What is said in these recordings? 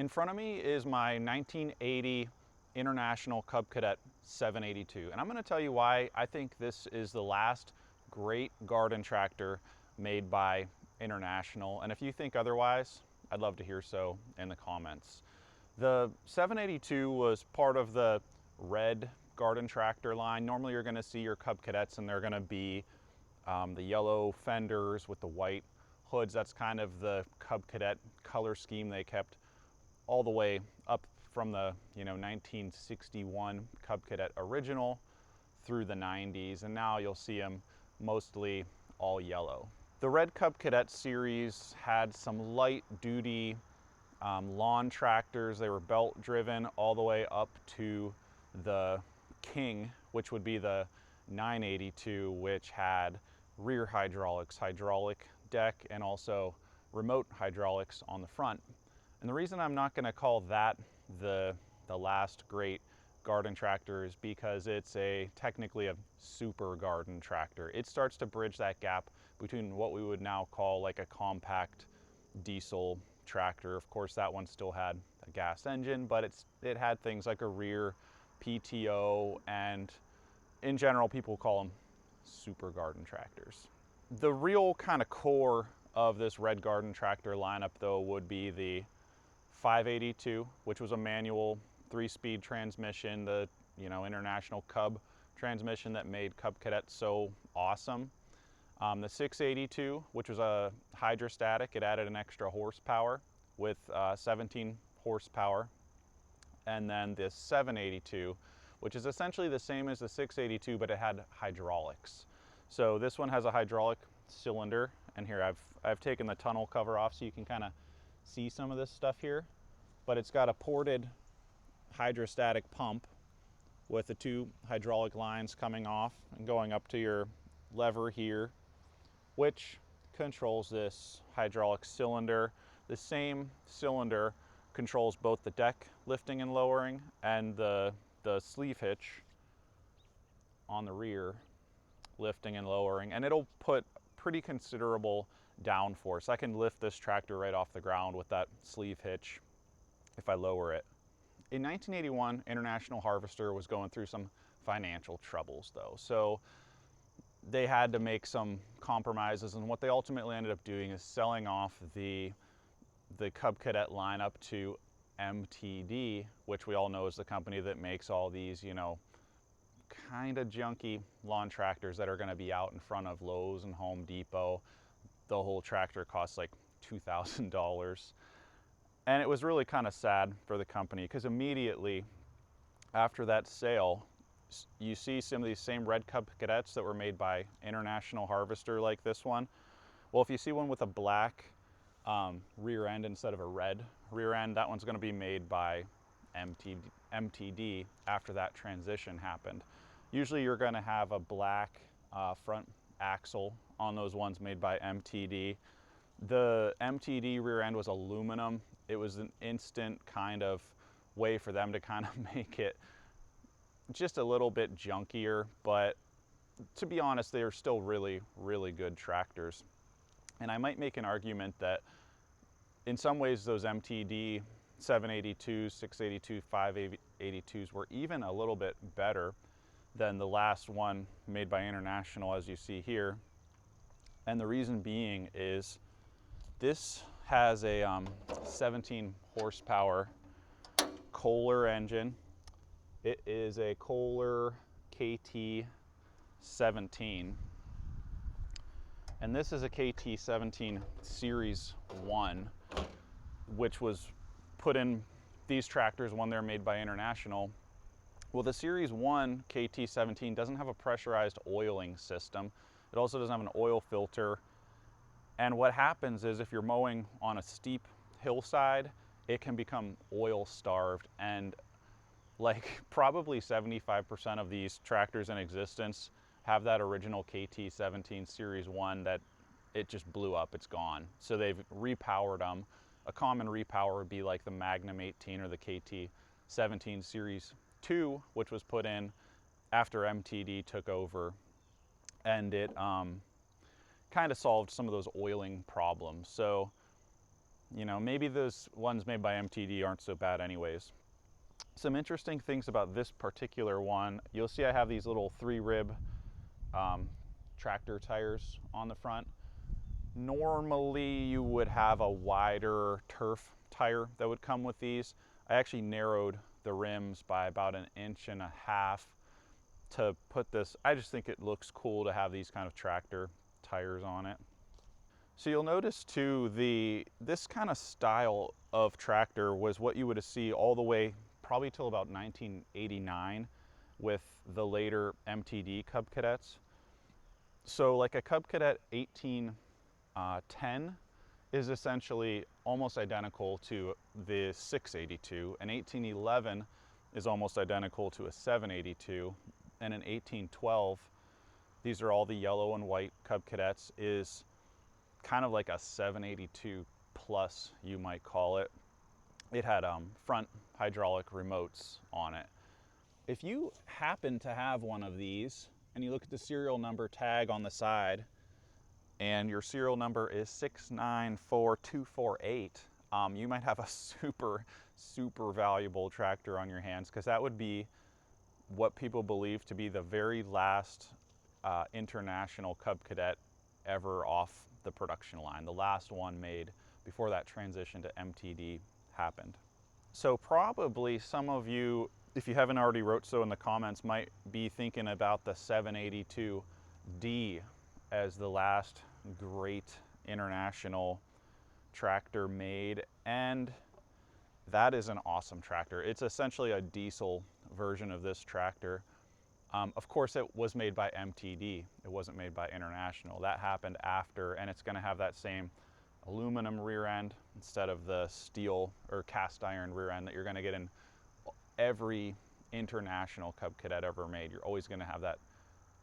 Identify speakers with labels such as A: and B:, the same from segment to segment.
A: In front of me is my 1980 International Cub Cadet 782, and I'm going to tell you why I think this is the last great garden tractor made by International. And if you think otherwise, I'd love to hear so in the comments. The 782 was part of the red garden tractor line. Normally you're going to see your Cub Cadets and they're going to be the yellow fenders with the white hoods. That's kind of the Cub Cadet color scheme they kept all the way up from the 1961 Cub Cadet original through the 90s, and now you'll see them mostly all yellow. The red Cub Cadet series had some light duty lawn tractors. They were belt driven all the way up to the King, which would be the 982, which had rear hydraulics, hydraulic deck, and also remote hydraulics on the front. And the reason I'm not going to call that the last great garden tractor is because it's technically a super garden tractor. It starts to bridge that gap between what we would now call like a compact diesel tractor. Of course, that one still had a gas engine, but it had things like a rear PTO, and in general, people call them super garden tractors. The real kind of core of this red garden tractor lineup, though, would be the 582, which was a manual 3-speed transmission, the International Cub transmission that made Cub Cadet so awesome. The 682, which was a hydrostatic, it added an extra horsepower with 17 horsepower. And then this 782, which is essentially the same as the 682, but it had hydraulics. So this one has a hydraulic cylinder, and here I've taken the tunnel cover off so you can kind of see some of this stuff here, but it's got a ported hydrostatic pump with the 2 hydraulic lines coming off and going up to your lever here, which controls this hydraulic cylinder. The same cylinder controls both the deck lifting and lowering and the sleeve hitch on the rear lifting and lowering, and it'll put pretty considerable downforce. I can lift this tractor right off the ground with that sleeve hitch if I lower it. In 1981, International Harvester was going through some financial troubles though, so they had to make some compromises, and what they ultimately ended up doing is selling off the Cub Cadet lineup to MTD, which we all know is the company that makes all these, kind of junky lawn tractors that are going to be out in front of Lowe's and Home Depot. The whole tractor costs like $2,000. And it was really kind of sad for the company because immediately after that sale, you see some of these same red Cub Cadets that were made by International Harvester like this one. Well, if you see one with a black rear end instead of a red rear end, that one's going to be made by MTD after that transition happened. Usually you're going to have a black front axle on those ones made by MTD. The MTD rear end was aluminum. It was an instant kind of way for them to kind of make it just a little bit junkier, but to be honest, they are still really, really good tractors. And I might make an argument that in some ways those MTD 782s, 682, 582s were even a little bit better than the last one made by International, as you see here. And the reason being is this has a 17 horsepower Kohler engine. It is a Kohler KT17. And this is a KT17 Series 1, which was put in these tractors when they're made by International. Well, the Series 1 KT17 doesn't have a pressurized oiling system. It also doesn't have an oil filter. And what happens is if you're mowing on a steep hillside, it can become oil starved. And like probably 75% of these tractors in existence have that original KT17 Series 1 that it just blew up, it's gone. So they've repowered them. A common repower would be like the Magnum 18 or the KT17 Series 2, which was put in after MTD took over, and it kind of solved some of those oiling problems. So you know, maybe those ones made by MTD aren't so bad anyways. Some interesting things about this particular one, you'll see I have these little 3-rib tractor tires on the front. Normally you would have a wider turf tire that would come with these. I actually narrowed the rims by about 1.5 inches to put this. I just think it looks cool to have these kind of tractor tires on it. So you'll notice too, this kind of style of tractor was what you would see all the way probably till about 1989 with the later MTD Cub Cadets. So like a Cub Cadet 1810 is essentially almost identical to the 682. An 1811 is almost identical to a 782. And an 1812, these are all the yellow and white Cub Cadets, is kind of like a 782 plus, you might call it. It had front hydraulic remotes on it. If you happen to have one of these and you look at the serial number tag on the side and your serial number is 694248, you might have a super valuable tractor on your hands, because that would be what people believe to be the very last international Cub Cadet ever off the production line, the last one made before that transition to MTD happened. So probably some of you, if you haven't already wrote so in the comments, might be thinking about the 782D as the last great international tractor made, and that is an awesome tractor. It's essentially a diesel version of this tractor. Of course, it was made by MTD. It wasn't made by International. That happened after, and it's going to have that same aluminum rear end instead of the steel or cast iron rear end that you're going to get in every international Cub Cadet ever made. You're always going to have that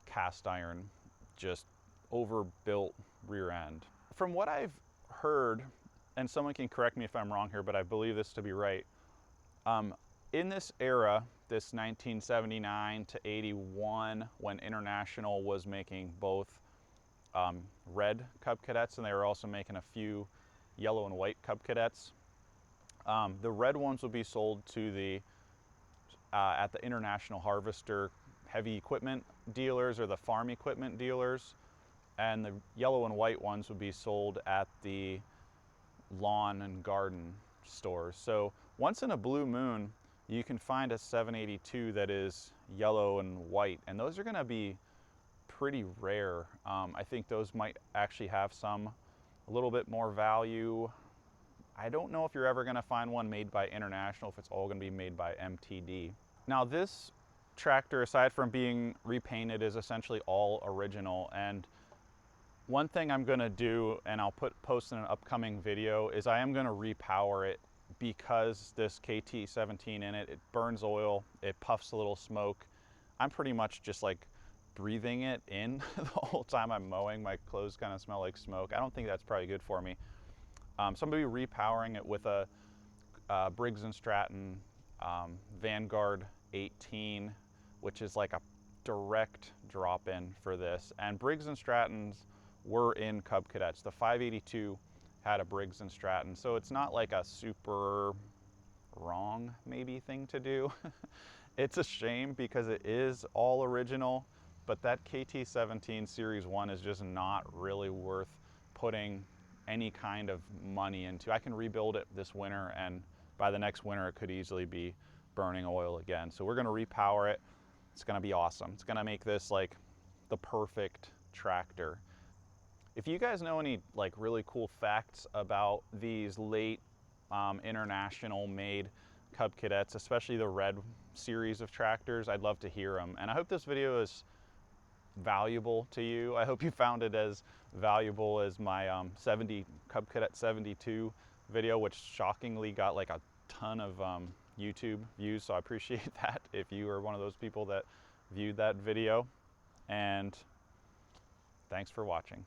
A: cast iron, just overbuilt rear end. From what I've heard, and someone can correct me if I'm wrong here, but I believe this to be right, in this era, this 1979 to 81, when International was making both red Cub Cadets, and they were also making a few yellow and white Cub Cadets, the red ones would be sold to the at the International Harvester heavy equipment dealers or the farm equipment dealers, and the yellow and white ones would be sold at the lawn and garden stores. So once in a blue moon, you can find a 782 that is yellow and white, and those are going to be pretty rare. I think those might actually have a little bit more value. I don't know if you're ever going to find one made by International, if it's all going to be made by MTD. Now this tractor, aside from being repainted, is essentially all original, and one thing I'm going to do, and I'll post in an upcoming video, is I am going to repower it, because this KT17 in it, it burns oil, it puffs a little smoke. I'm pretty much just like breathing it in the whole time I'm mowing. My clothes kind of smell like smoke. I don't think that's probably good for me. So I'm going to be repowering it with a Briggs & Stratton Vanguard 18, which is like a direct drop-in for this. And Briggs & Strattons were in Cub Cadets. The 582 had a Briggs & Stratton, so it's not like a super wrong maybe thing to do. It's a shame because it is all original, but that KT17 Series 1 is just not really worth putting any kind of money into. I can rebuild it this winter, and by the next winter it could easily be burning oil again. So we're going to repower it. It's going to be awesome. It's going to make this like the perfect tractor. If you guys know any like really cool facts about these late international made Cub Cadets, especially the red series of tractors, I'd love to hear them. And I hope this video is valuable to you. I hope you found it as valuable as my Cub Cadet 72 video, which shockingly got like a ton of YouTube views. So I appreciate that if you are one of those people that viewed that video. And thanks for watching.